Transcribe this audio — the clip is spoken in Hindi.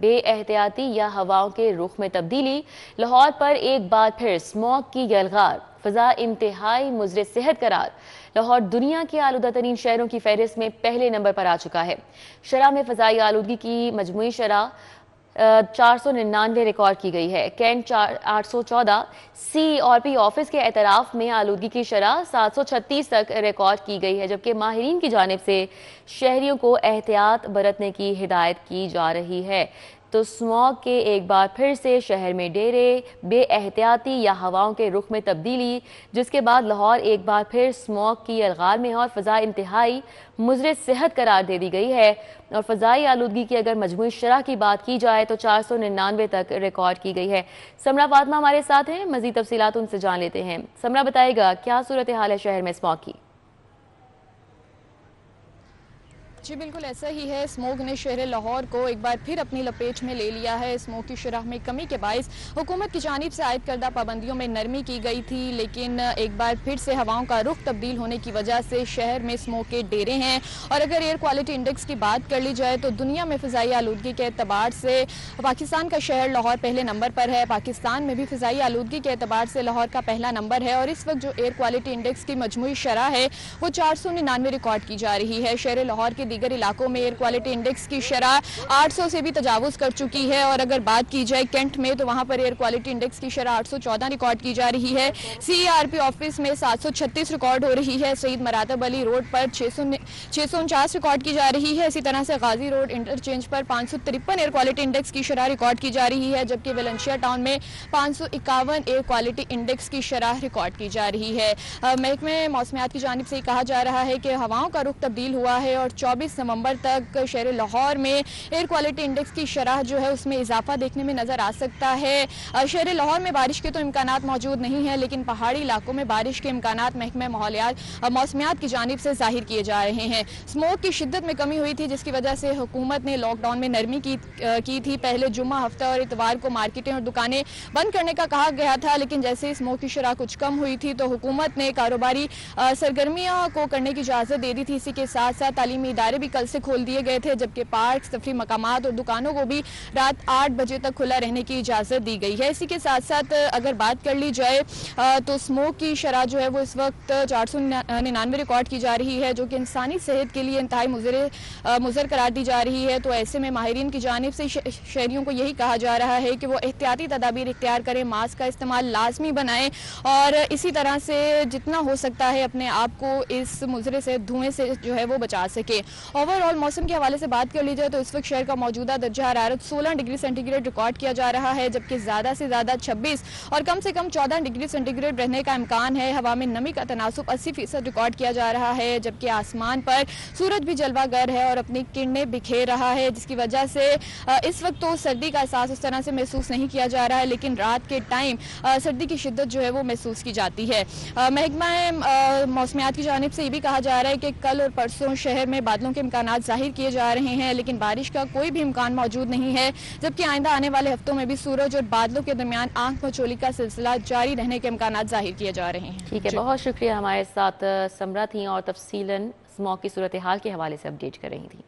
बेएहतियाती या हवाओं के रुख में तब्दीली, लाहौर पर एक बार फिर स्मॉग की यलगार, फिजा इंतहाई मुज़र सेहत करार। लाहौर दुनिया के आलूदा तरीन शहरों की फहरिस्त में पहले नंबर पर आ चुका है। शरह में फ़ज़ाई आलूदगी की मजमूई शरह 499 रिकॉर्ड की गई है। कैंट 814, CERP ऑफिस के एतराफ़ में आलूदगी की शरह 736 तक रिकॉर्ड की गई है, जबकि माहिरीन की जानिब से शहरियों को एहतियात बरतने की हिदायत की जा रही है। तो स्मॉग के एक बार फिर से शहर में डेरे, बेएहतियाती या हवाओं के रुख में तब्दीली, जिसके बाद लाहौर एक बार फिर स्मॉग की अलगार में है और फ़ज़ा इंतहाई मुज़र सेहत करार दे दी गई है। और फ़ज़ाई आलूदगी की अगर मजमूई शरह की बात की जाए तो 499 तक रिकॉर्ड की गई है। समरा फातिमा हमारे साथ हैं, मज़ीद तफसीलात उनसे जान लेते हैं। समरा, बताएगा क्या सूरत हाल है शहर में स्मॉग की? जी बिल्कुल ऐसा ही है। स्मोक ने शहर लाहौर को एक बार फिर अपनी लपेट में ले लिया है। स्मोक की शरह में कमी के बायस हुकूमत की जानिब से आयद करदा पाबंदियों में नरमी की गई थी, लेकिन एक बार फिर से हवाओं का रुख तब्दील होने की वजह से शहर में स्मोक के डेरे हैं। और अगर एयर क्वालिटी इंडेक्स की बात कर ली जाए तो दुनिया में फ़िज़ाई आलूदगी के अतबार से पाकिस्तान का शहर लाहौर पहले नंबर पर है। पाकिस्तान में भी फ़िज़ाई आलूदगी के अतबार से लाहौर का पहला नंबर है। और इस वक्त जो एयर क्वालिटी इंडेक्स की मजमूई शरह है वो 499 रिकॉर्ड की जा रही है। शहर लाहौर के दीगर इलाकों में एयर क्वालिटी इंडेक्स की शरह 800 से भी तजावुज़ कर चुकी है। और अगर बात की जाए कैंट में तो वहाँ पर एयर क्वालिटी इंडेक्स की शरह 814 रिकॉर्ड की जा रही है। CERP ऑफिस में 736 रिकॉर्ड हो रही है। सईद मरातब अली रोड पर 649 रिकॉर्ड की जा रही है। इसी तरह से गाजी रोड इंटरचेंज पर 553 एयर क्वालिटी इंडेक्स की शरह रिकॉर्ड की जा रही है, जबकि वेलेंशिया टाउन में 551 एयर क्वालिटी इंडेक्स की शरह रिकॉर्ड की जा रही है। महकमे मौसमियात की जानिब से कहा जा रहा है कि हवाओं का रुख तब्दील हुआ है और 24 नवंबर तक शहर लाहौर में एयर क्वालिटी इंडेक्स की शरह जो है उसमें इजाफा देखने में नजर आ सकता है। शहर लाहौर में बारिश के तो इम्कानात मौजूद नहीं है, लेकिन पहाड़ी इलाकों में बारिश के इम्कानात महकमे मौसमियात की जानिब से जाहिर किए जा रहे हैं। स्मोक की शिद्दत में कमी हुई थी, जिसकी वजह से हुकूमत ने लॉकडाउन में नरमी की थी। पहले जुम्मा, हफ्ता और इतवार को मार्केटें और दुकानें बंद करने का कहा गया था, लेकिन जैसे ही स्मोक की शरह कुछ कम हुई थी तो हुकूमत ने कारोबारी सरगर्मियों को करने की इजाज़त दे दी थी। इसी के साथ साथ तालीमी इदारे भी कल से खोल दिए गए थे, जबकि पार्क, तफरी मकामात और दुकानों को भी रात 8 बजे तक खुला रहने की इजाज़त दी गई है। इसी के साथ साथ अगर बात कर ली जाए तो स्मोक की शरह जो है वो इस वक्त 499 रिकॉर्ड की जा रही है, जो कि इंसानी सेहत के लिए इंतहाई मुज़र करार दी जा रही है। तो ऐसे में माहिरीन की जानिब से शहरियों को यही कहा जा रहा है कि वो एहतियाती तदाबीर इख्तियार करें, मास्क का इस्तेमाल लाजमी बनाएं और इसी तरह से जितना हो सकता है अपने आप को इस मुज़रे से, धुएं से जो है वो बचा सके। ओवरऑल मौसम के हवाले से बात कर ली जाए तो इस वक्त शहर का मौजूदा दर्जा हरारत 16 डिग्री सेंटीग्रेड रिकॉर्ड किया जा रहा है, जबकि ज़्यादा से ज़्यादा 26 और कम से कम 14 डिग्री सेंटीग्रेड रहने का इम्कान है। हवा में नमी का तनासुब 80% रिकॉर्ड किया जा रहा है, जबकि आसमान पर सूरज भी जलवागर है और अपनी किरणें बिखेर रहा है, जिसकी वजह से इस वक्त तो सर्दी का एहसास उस तरह से महसूस नहीं किया जा रहा है, लेकिन रात के टाइम सर्दी की शिद्दत जो है वो महसूस की जाती है। महकमा मौसमियात की जानिब से ये भी कहा जा रहा है कि कल और परसों शहर में बादलों के इम्कानात जाहिर किए जा रहे हैं, लेकिन बारिश का कोई भी इम्कान मौजूद नहीं है, जबकि आइंदा आने वाले हफ्तों में भी सूरज और बादलों के दरमियान आंख मचोली का सिलसिला जारी रहने के इम्कानात जाहिर किए जा रहे हैं। ठीक है, बहुत शुक्रिया। हमारे साथ समरा थी और तफसीलन स्मॉग की सूरत हाल के हवाले से अपडेट कर रही थी।